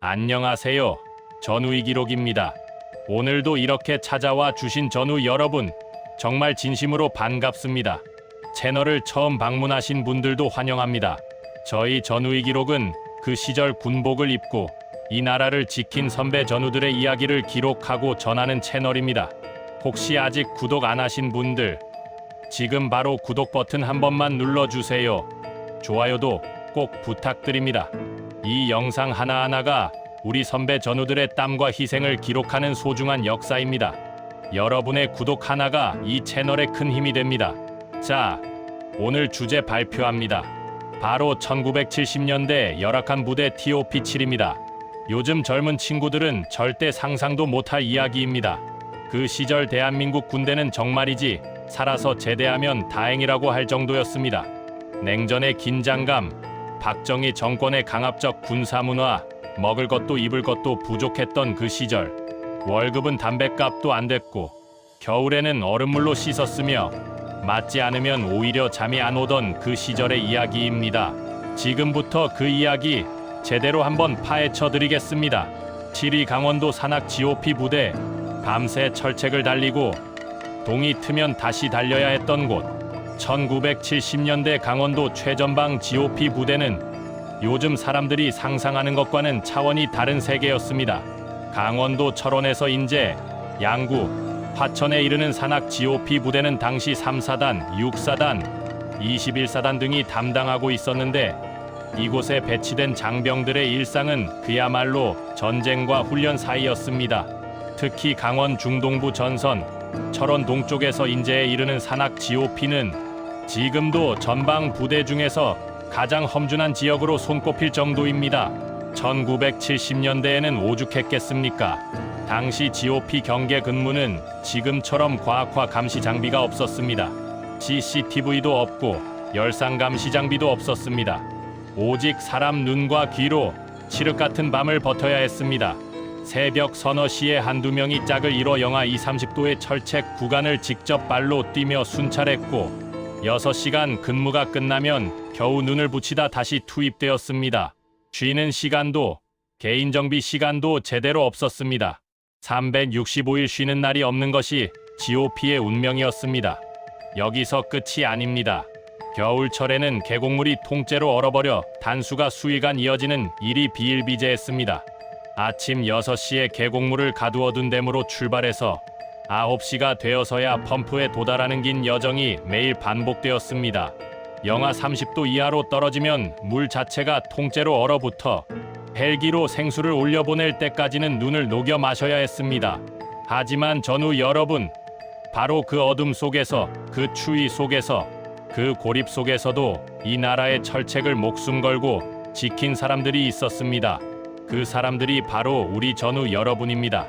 안녕하세요. 전우의 기록입니다. 오늘도 이렇게 찾아와 주신 전우 여러분, 정말 진심으로 반갑습니다. 채널을 처음 방문하신 분들도 환영합니다. 저희 전우의 기록은 그 시절 군복을 입고 이 나라를 지킨 선배 전우들의 이야기를 기록하고 전하는 채널입니다. 혹시 아직 구독 안 하신 분들, 지금 바로 구독 버튼 한 번만 눌러주세요. 좋아요도 꼭 부탁드립니다. 이 영상 하나하나가 우리 선배 전우들의 땀과 희생을 기록하는 소중한 역사입니다. 여러분의 구독 하나가 이 채널에 큰 힘이 됩니다. 자, 오늘 주제 발표합니다. 바로 1970년대 열악한 부대 TOP7입니다. 요즘 젊은 친구들은 절대 상상도 못할 이야기입니다. 그 시절 대한민국 군대는 정말이지 살아서 제대하면 다행이라고 할 정도였습니다. 냉전의 긴장감, 박정희 정권의 강압적 군사문화, 먹을 것도 입을 것도 부족했던 그 시절. 월급은 담뱃값도 안 됐고 겨울에는 얼음물로 씻었으며 맞지 않으면 오히려 잠이 안 오던 그 시절의 이야기입니다. 지금부터 그 이야기 제대로 한번 파헤쳐 드리겠습니다. 7위 강원도 산악 GOP 부대, 밤새 철책을 달리고 동이 트면 다시 달려야 했던 곳. 1970년대 강원도 최전방 GOP 부대는 요즘 사람들이 상상하는 것과는 차원이 다른 세계였습니다. 강원도 철원에서 인제, 양구, 화천에 이르는 산악 GOP 부대는 당시 3사단, 6사단, 21사단 등이 담당하고 있었는데 이곳에 배치된 장병들의 일상은 그야말로 전쟁과 훈련 사이였습니다. 특히 강원 중동부 전선, 철원 동쪽에서 인제에 이르는 산악 GOP는 지금도 전방 부대 중에서 가장 험준한 지역으로 손꼽힐 정도입니다. 1970년대에는 오죽했겠습니까? 당시 GOP 경계 근무는 지금처럼 과학화 감시 장비가 없었습니다. CCTV도 없고 열상 감시 장비도 없었습니다. 오직 사람 눈과 귀로 칠흑 같은 밤을 버텨야 했습니다. 새벽 서너 시에 한두 명이 짝을 이뤄 영하 20-30도의 철책 구간을 직접 발로 뛰며 순찰했고 6시간 근무가 끝나면 겨우 눈을 붙이다 다시 투입되었습니다. 쉬는 시간도 개인정비 시간도 제대로 없었습니다. 365일 쉬는 날이 없는 것이 GOP의 운명이었습니다. 여기서 끝이 아닙니다. 겨울철에는 계곡물이 통째로 얼어버려 단수가 수일간 이어지는 일이 비일비재했습니다. 아침 6시에 계곡물을 가두어둔 댐으로 출발해서 9시가 되어서야 펌프에 도달하는 긴 여정이 매일 반복되었습니다. 영하 30도 이하로 떨어지면 물 자체가 통째로 얼어붙어 헬기로 생수를 올려보낼 때까지는 눈을 녹여 마셔야 했습니다. 하지만 전우 여러분, 바로 그 어둠 속에서, 그 추위 속에서, 그 고립 속에서도 이 나라의 철책을 목숨 걸고 지킨 사람들이 있었습니다. 그 사람들이 바로 우리 전우 여러분입니다.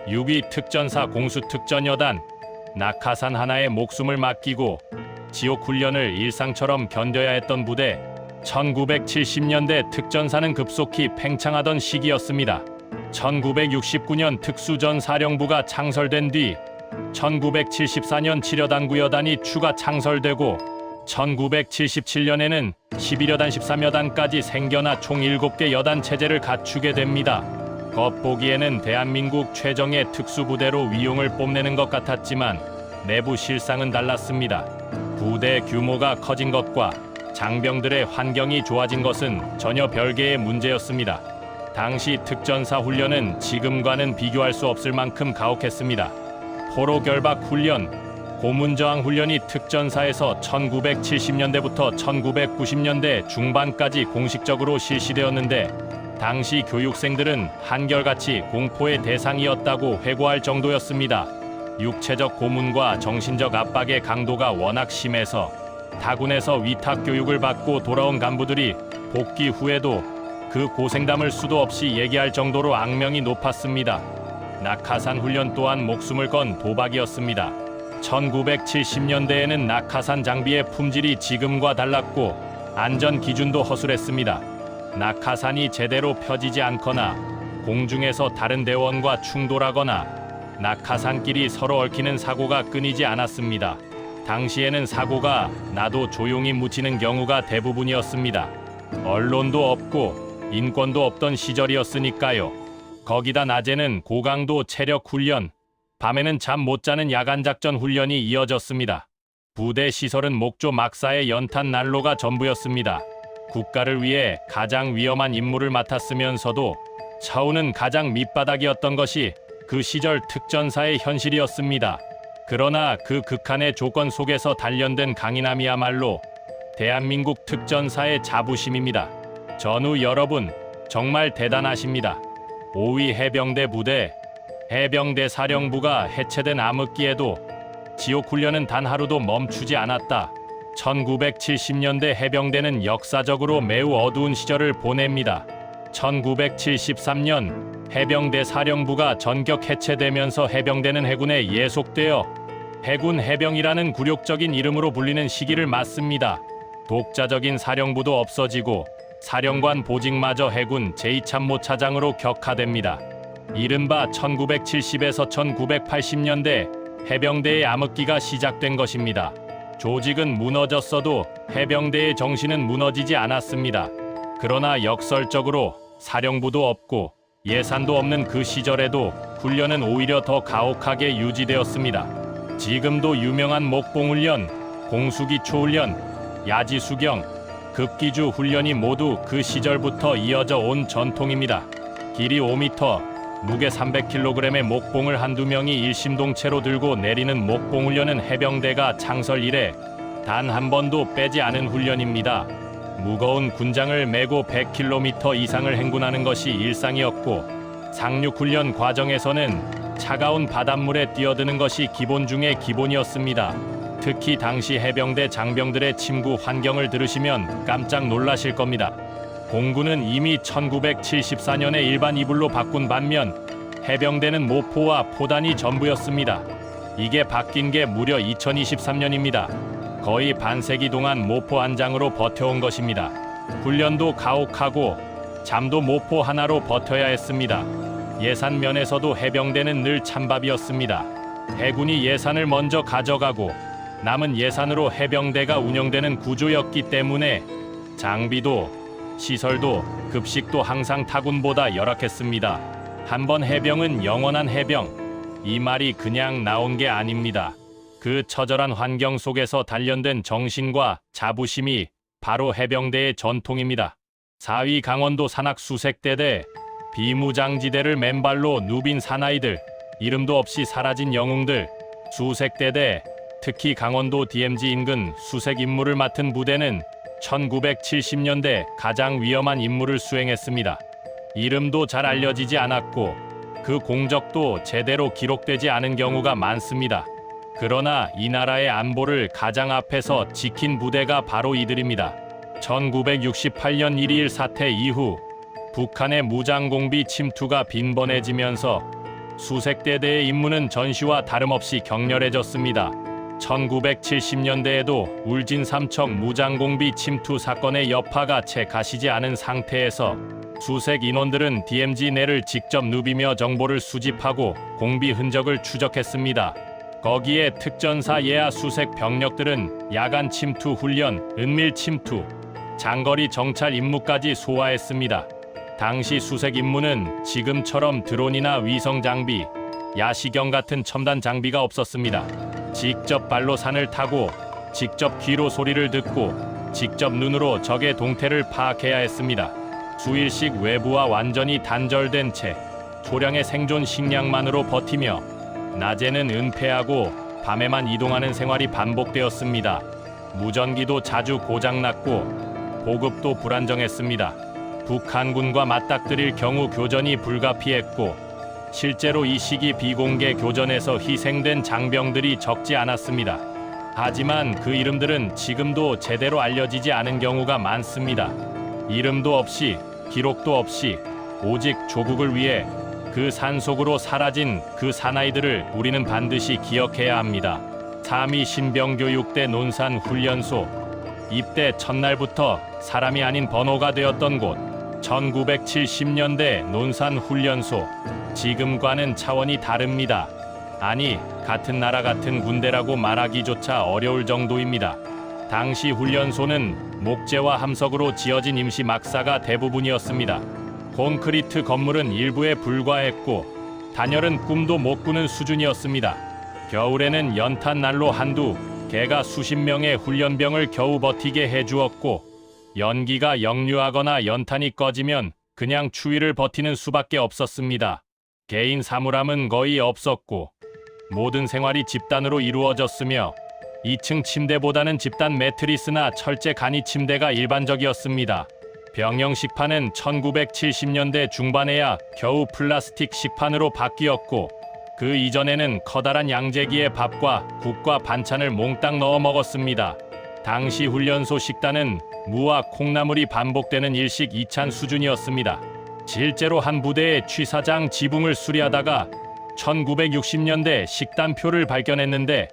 6위 특전사 공수특전여단, 낙하산 하나에 목숨을 맡기고 지옥 훈련을 일상처럼 견뎌야 했던 부대. 1970년대 특전사는 급속히 팽창하던 시기였습니다. 1969년 특수전사령부가 창설된 뒤 1974년 치려단구여단이 추가 창설되고 1977년에는 11여단 13여단까지 생겨나 총 7개 여단 체제를 갖추게 됩니다. 겉보기에는 대한민국 최정예 특수부대로 위용을 뽐내는 것 같았지만 내부 실상은 달랐습니다. 부대 규모가 커진 것과 장병들의 환경이 좋아진 것은 전혀 별개의 문제였습니다. 당시 특전사 훈련은 지금과는 비교할 수 없을 만큼 가혹했습니다. 포로 결박 훈련, 고문저항 훈련이 특전사에서 1970년대부터 1990년대 중반까지 공식적으로 실시되었는데 당시 교육생들은 한결같이 공포의 대상이었다고 회고할 정도였습니다. 육체적 고문과 정신적 압박의 강도가 워낙 심해서 타군에서 위탁 교육을 받고 돌아온 간부들이 복귀 후에도 그 고생담을 수도 없이 얘기할 정도로 악명이 높았습니다. 낙하산 훈련 또한 목숨을 건 도박이었습니다. 1970년대에는 낙하산 장비의 품질이 지금과 달랐고 안전 기준도 허술했습니다. 낙하산이 제대로 펴지지 않거나 공중에서 다른 대원과 충돌하거나 낙하산끼리 서로 얽히는 사고가 끊이지 않았습니다. 당시에는 사고가 나도 조용히 묻히는 경우가 대부분이었습니다. 언론도 없고 인권도 없던 시절이었으니까요. 거기다 낮에는 고강도 체력 훈련, 밤에는 잠 못 자는 야간 작전 훈련이 이어졌습니다. 부대 시설은 목조 막사의 연탄 난로가 전부였습니다. 국가를 위해 가장 위험한 임무를 맡았으면서도 처우는 가장 밑바닥이었던 것이 그 시절 특전사의 현실이었습니다. 그러나 그 극한의 조건 속에서 단련된 강인함이야말로 대한민국 특전사의 자부심입니다. 전우 여러분, 정말 대단하십니다. 5위 해병대 부대, 해병대 사령부가 해체된 암흑기에도 지옥훈련은 단 하루도 멈추지 않았다. 1970년대 해병대는 역사적으로 매우 어두운 시절을 보냅니다. 1973년 해병대 사령부가 전격 해체되면서 해병대는 해군에 예속되어 해군 해병이라는 굴욕적인 이름으로 불리는 시기를 맞습니다. 독자적인 사령부도 없어지고 사령관 보직마저 해군 제2참모차장으로 격하됩니다. 이른바 1970에서 1980년대 해병대의 암흑기가 시작된 것입니다. 조직은 무너졌어도 해병대의 정신은 무너지지 않았습니다. 그러나 역설적으로 사령부도 없고 예산도 없는 그 시절에도 훈련은 오히려 더 가혹하게 유지되었습니다. 지금도 유명한 목봉훈련, 공수기초훈련, 야지수경, 급기주 훈련이 모두 그 시절부터 이어져 온 전통입니다. 길이 5m, 무게 300kg의 목봉을 한두 명이 일심동체로 들고 내리는 목봉훈련은 해병대가 창설 이래 단 한 번도 빼지 않은 훈련입니다. 무거운 군장을 메고 100km 이상을 행군하는 것이 일상이었고 상륙훈련 과정에서는 차가운 바닷물에 뛰어드는 것이 기본 중의 기본이었습니다. 특히 당시 해병대 장병들의 침구 환경을 들으시면 깜짝 놀라실 겁니다. 공군은 이미 1974년에 일반 이불로 바꾼 반면 해병대는 모포와 포단이 전부였습니다. 이게 바뀐 게 무려 2023년입니다. 거의 반세기 동안 모포 한 장으로 버텨온 것입니다. 훈련도 가혹하고 잠도 모포 하나로 버텨야 했습니다. 예산 면에서도 해병대는 늘 찬밥이었습니다. 해군이 예산을 먼저 가져가고 남은 예산으로 해병대가 운영되는 구조였기 때문에 장비도 시설도 급식도 항상 타군보다 열악했습니다. 한 번 해병은 영원한 해병. 이 말이 그냥 나온 게 아닙니다. 그 처절한 환경 속에서 단련된 정신과 자부심이 바로 해병대의 전통입니다. 4위 강원도 산악 수색대대, 비무장지대를 맨발로 누빈 사나이들, 이름도 없이 사라진 영웅들, 수색대대, 특히 강원도 DMZ 인근 수색 임무를 맡은 부대는 1970년대 가장 위험한 임무를 수행했습니다. 이름도 잘 알려지지 않았고 그 공적도 제대로 기록되지 않은 경우가 많습니다. 그러나 이 나라의 안보를 가장 앞에서 지킨 부대가 바로 이들입니다. 1968년 1.2.1 사태 이후 북한의 무장공비 침투가 빈번해지면서 수색대대의 임무는 전시와 다름없이 격렬해졌습니다. 1970년대에도 울진 삼척 무장공비 침투 사건의 여파가 채 가시지 않은 상태에서 수색 인원들은 DMZ 내를 직접 누비며 정보를 수집하고 공비 흔적을 추적했습니다. 거기에 특전사 예하 수색 병력들은 야간 침투 훈련, 은밀 침투, 장거리 정찰 임무까지 소화했습니다. 당시 수색 임무는 지금처럼 드론이나 위성 장비, 야시경 같은 첨단 장비가 없었습니다. 직접 발로 산을 타고 직접 귀로 소리를 듣고 직접 눈으로 적의 동태를 파악해야 했습니다. 수일씩 외부와 완전히 단절된 채 소량의 생존 식량만으로 버티며 낮에는 은폐하고 밤에만 이동하는 생활이 반복되었습니다. 무전기도 자주 고장났고 보급도 불안정했습니다. 북한군과 맞닥뜨릴 경우 교전이 불가피했고 실제로 이 시기 비공개 교전에서 희생된 장병들이 적지 않았습니다. 하지만 그 이름들은 지금도 제대로 알려지지 않은 경우가 많습니다. 이름도 없이 기록도 없이 오직 조국을 위해 그 산속으로 사라진 그 사나이들을 우리는 반드시 기억해야 합니다. 3위 신병교육대 논산훈련소. 입대 첫날부터 사람이 아닌 번호가 되었던 곳. 1970년대 논산훈련소. 지금과는 차원이 다릅니다. 아니, 같은 나라 같은 군대라고 말하기조차 어려울 정도입니다. 당시 훈련소는 목재와 함석으로 지어진 임시 막사가 대부분이었습니다. 콘크리트 건물은 일부에 불과했고 단열은 꿈도 못 꾸는 수준이었습니다. 겨울에는 연탄 난로 한두 개가 수십 명의 훈련병을 겨우 버티게 해주었고 연기가 역류하거나 연탄이 꺼지면 그냥 추위를 버티는 수밖에 없었습니다. 개인 사물함은 거의 없었고 모든 생활이 집단으로 이루어졌으며 2층 침대보다는 집단 매트리스나 철제 간이 침대가 일반적이었습니다. 병영 식판은 1970년대 중반에야 겨우 플라스틱 식판으로 바뀌었고 그 이전에는 커다란 양재기에 밥과 국과 반찬을 몽땅 넣어 먹었습니다. 당시 훈련소 식단은 무와 콩나물이 반복되는 일식 2찬 수준이었습니다. 실제로 한 부대의 취사장 지붕을 수리하다가 1960년대 식단표를 발견했는데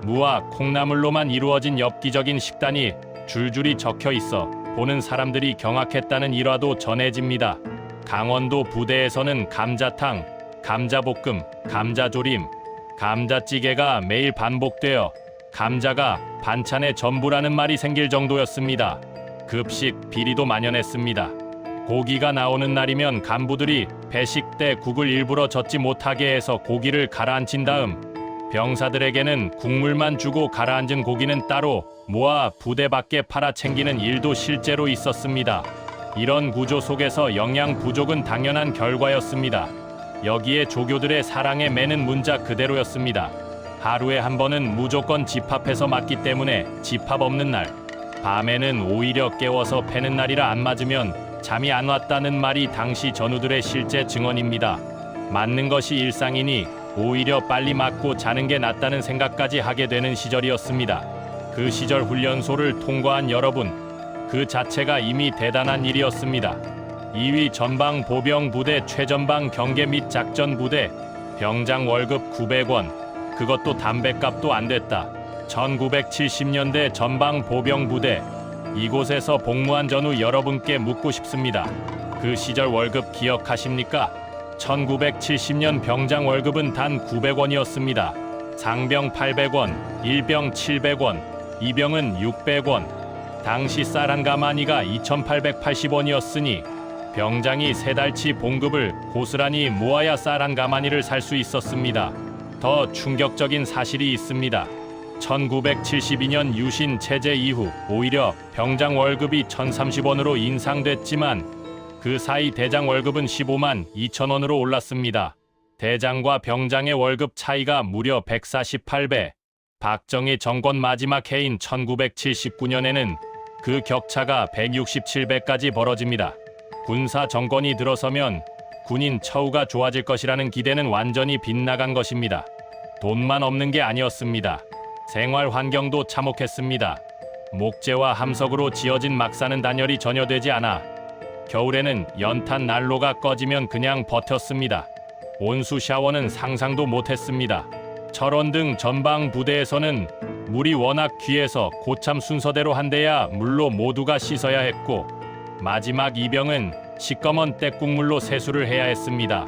무와 콩나물로만 이루어진 엽기적인 식단이 줄줄이 적혀 있어 보는 사람들이 경악했다는 일화도 전해집니다. 강원도 부대에서는 감자탕, 감자볶음, 감자조림, 감자찌개가 매일 반복되어 감자가 반찬의 전부라는 말이 생길 정도였습니다. 급식 비리도 만연했습니다. 고기가 나오는 날이면 간부들이 배식 때 국을 일부러 젓지 못하게 해서 고기를 가라앉힌 다음 병사들에게는 국물만 주고 가라앉은 고기는 따로 모아 부대 밖에 팔아 챙기는 일도 실제로 있었습니다. 이런 구조 속에서 영양 부족은 당연한 결과였습니다. 여기에 조교들의 사랑에 매는 문자 그대로였습니다. 하루에 한 번은 무조건 집합해서 맞기 때문에 집합 없는 날, 밤에는 오히려 깨워서 패는 날이라 안 맞으면 잠이 안 왔다는 말이 당시 전우들의 실제 증언입니다. 맞는 것이 일상이니 오히려 빨리 맞고 자는 게 낫다는 생각까지 하게 되는 시절이었습니다. 그 시절 훈련소를 통과한 여러분, 그 자체가 이미 대단한 일이었습니다. 2위 전방 보병 부대 최전방 경계 및 작전 부대 병장 월급 900원, 그것도 담뱃값도 안 됐다. 1970년대 전방 보병 부대, 이곳에서 복무한 전후 여러분께 묻고 싶습니다. 그 시절 월급 기억하십니까? 1970년 병장 월급은 단 900원이었습니다. 상병 800원, 일병 700원, 이병은 600원. 당시 쌀 한 가마니가 2,880원이었으니 병장이 3달치 봉급을 고스란히 모아야 쌀 한 가마니를 살 수 있었습니다. 더 충격적인 사실이 있습니다. 1972년 유신 체제 이후 오히려 병장 월급이 1,030원으로 인상됐지만 그 사이 대장 월급은 15만 2천원으로 올랐습니다. 대장과 병장의 월급 차이가 무려 148배. 박정희 정권 마지막 해인 1979년에는 그 격차가 167배까지 벌어집니다. 군사 정권이 들어서면 군인 처우가 좋아질 것이라는 기대는 완전히 빗나간 것입니다. 돈만 없는 게 아니었습니다. 생활 환경도 참혹했습니다. 목재와 함석으로 지어진 막사는 단열이 전혀 되지 않아 겨울에는 연탄 난로가 꺼지면 그냥 버텼습니다. 온수 샤워는 상상도 못했습니다. 철원 등 전방 부대에서는 물이 워낙 귀해서 고참 순서대로 한대야 물로 모두가 씻어야 했고 마지막 이병은 시꺼먼 떼국물로 세수를 해야 했습니다.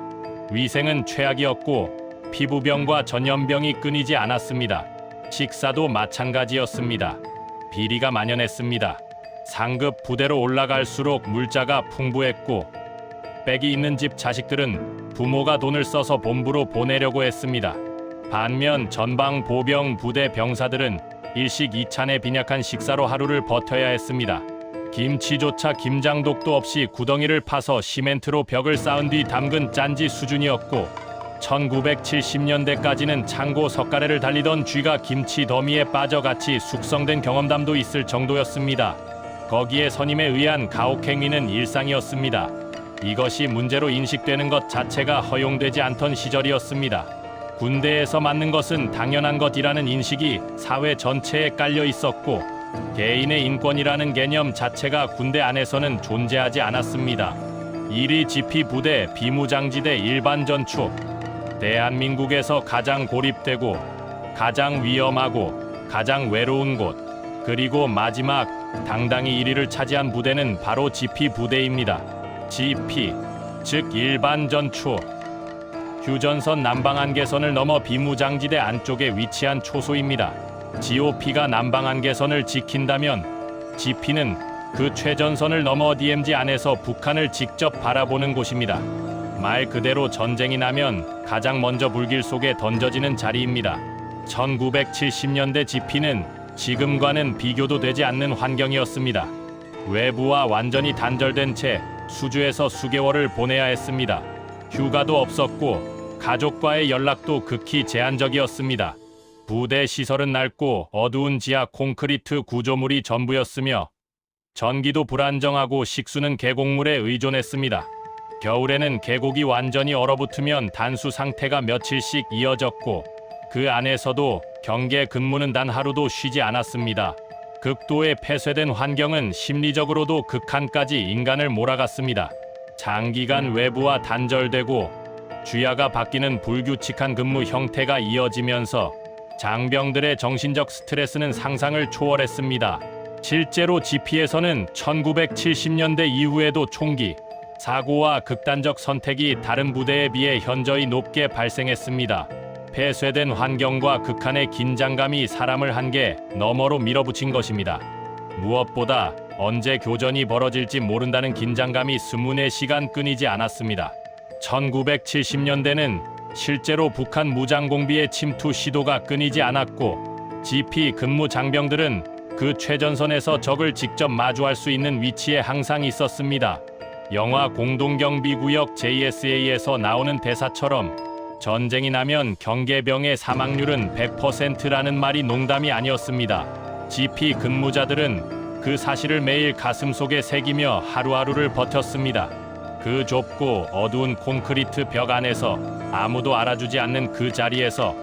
위생은 최악이었고 피부병과 전염병이 끊이지 않았습니다. 식사도 마찬가지였습니다. 비리가 만연했습니다. 상급 부대로 올라갈수록 물자가 풍부했고 빽이 있는 집 자식들은 부모가 돈을 써서 본부로 보내려고 했습니다. 반면 전방 보병 부대 병사들은 일식 2찬의 빈약한 식사로 하루를 버텨야 했습니다. 김치조차 김장독도 없이 구덩이를 파서 시멘트로 벽을 쌓은 뒤 담근 짠지 수준이었고 1970년대까지는 창고 석가래를 달리던 쥐가 김치 더미에 빠져같이 숙성된 경험담도 있을 정도였습니다. 거기에 선임에 의한 가혹행위는 일상이었습니다. 이것이 문제로 인식되는 것 자체가 허용되지 않던 시절이었습니다. 군대에서 맞는 것은 당연한 것이라는 인식이 사회 전체에 깔려 있었고 개인의 인권이라는 개념 자체가 군대 안에서는 존재하지 않았습니다. 1위 지피 부대 비무장지대 일반 전투. 대한민국에서 가장 고립되고 가장 위험하고 가장 외로운 곳, 그리고 마지막 당당히 1위를 차지한 부대는 바로 지피 부대입니다. 지피, 즉 일반 전투. 휴전선 남방 한계선을 넘어 비무장지대 안쪽에 위치한 초소입니다. GOP가 남방한계선을 지킨다면 GP는 그 최전선을 넘어 DMZ 안에서 북한을 직접 바라보는 곳입니다. 말 그대로 전쟁이 나면 가장 먼저 불길 속에 던져지는 자리입니다. 1970년대 GP는 지금과는 비교도 되지 않는 환경이었습니다. 외부와 완전히 단절된 채 수주에서 수개월을 보내야 했습니다. 휴가도 없었고 가족과의 연락도 극히 제한적이었습니다. 부대 시설은 낡고 어두운 지하 콘크리트 구조물이 전부였으며 전기도 불안정하고 식수는 계곡물에 의존했습니다. 겨울에는 계곡이 완전히 얼어붙으면 단수 상태가 며칠씩 이어졌고 그 안에서도 경계 근무는 단 하루도 쉬지 않았습니다. 극도의 폐쇄된 환경은 심리적으로도 극한까지 인간을 몰아갔습니다. 장기간 외부와 단절되고 주야가 바뀌는 불규칙한 근무 형태가 이어지면서 장병들의 정신적 스트레스는 상상을 초월했습니다. 실제로 GP에서는 1970년대 이후에도 총기, 사고와 극단적 선택이 다른 부대에 비해 현저히 높게 발생했습니다. 폐쇄된 환경과 극한의 긴장감이 사람을 한계 너머로 밀어붙인 것입니다. 무엇보다 언제 교전이 벌어질지 모른다는 긴장감이 24시간 끊이지 않았습니다. 1970년대는 실제로 북한 무장공비의 침투 시도가 끊이지 않았고 GP 근무 장병들은 그 최전선에서 적을 직접 마주할 수 있는 위치에 항상 있었습니다. 영화 공동경비구역 JSA에서 나오는 대사처럼 전쟁이 나면 경계병의 사망률은 100%라는 말이 농담이 아니었습니다. GP 근무자들은 그 사실을 매일 가슴속에 새기며 하루하루를 버텼습니다. 그 좁고 어두운 콘크리트 벽 안에서 아무도 알아주지 않는 그 자리에서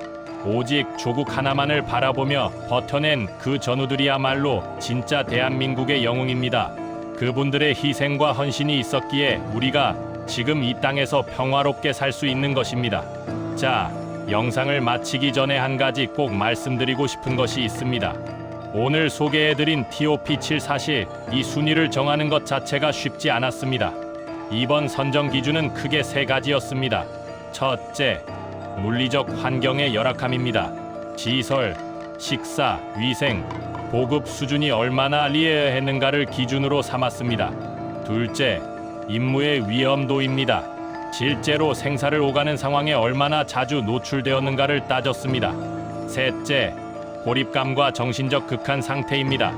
오직 조국 하나만을 바라보며 버텨낸 그 전우들이야말로 진짜 대한민국의 영웅입니다. 그분들의 희생과 헌신이 있었기에 우리가 지금 이 땅에서 평화롭게 살 수 있는 것입니다. 자, 영상을 마치기 전에 한 가지 꼭 말씀드리고 싶은 것이 있습니다. 오늘 소개해드린 TOP74시 이 순위를 정하는 것 자체가 쉽지 않았습니다. 이번 선정 기준은 크게 세 가지였습니다. 첫째, 물리적 환경의 열악함입니다. 시설, 식사, 위생, 보급 수준이 얼마나 리해했는가를 기준으로 삼았습니다. 둘째, 임무의 위험도입니다. 실제로 생사를 오가는 상황에 얼마나 자주 노출되었는가를 따졌습니다. 셋째, 고립감과 정신적 극한 상태입니다.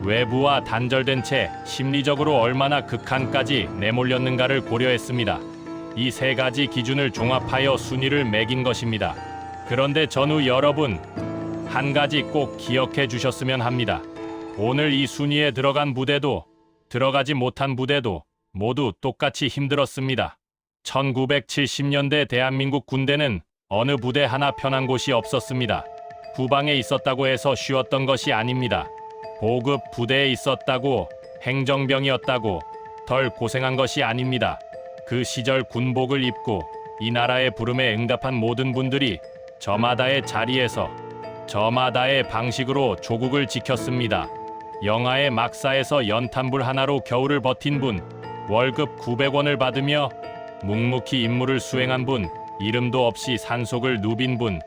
외부와 단절된 채 심리적으로 얼마나 극한까지 내몰렸는가를 고려했습니다. 이 세 가지 기준을 종합하여 순위를 매긴 것입니다. 그런데 전우 여러분, 한 가지 꼭 기억해 주셨으면 합니다. 오늘 이 순위에 들어간 부대도 들어가지 못한 부대도 모두 똑같이 힘들었습니다. 1970년대 대한민국 군대는 어느 부대 하나 편한 곳이 없었습니다. 후방에 있었다고 해서 쉬웠던 것이 아닙니다. 보급 부대에 있었다고, 행정병이었다고 덜 고생한 것이 아닙니다. 그 시절 군복을 입고 이 나라의 부름에 응답한 모든 분들이 저마다의 자리에서 저마다의 방식으로 조국을 지켰습니다. 영하의 막사에서 연탄불 하나로 겨울을 버틴 분, 월급 900원을 받으며 묵묵히 임무를 수행한 분, 이름도 없이 산속을 누빈 분,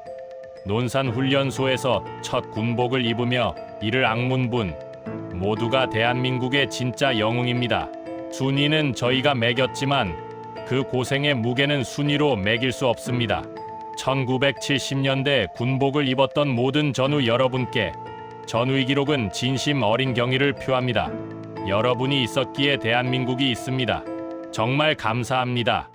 논산훈련소에서 첫 군복을 입으며 이를 악문 분, 모두가 대한민국의 진짜 영웅입니다. 순위는 저희가 매겼지만 그 고생의 무게는 순위로 매길 수 없습니다. 1970년대 군복을 입었던 모든 전우 여러분께 전우의 기록은 진심 어린 경의를 표합니다. 여러분이 있었기에 대한민국이 있습니다. 정말 감사합니다.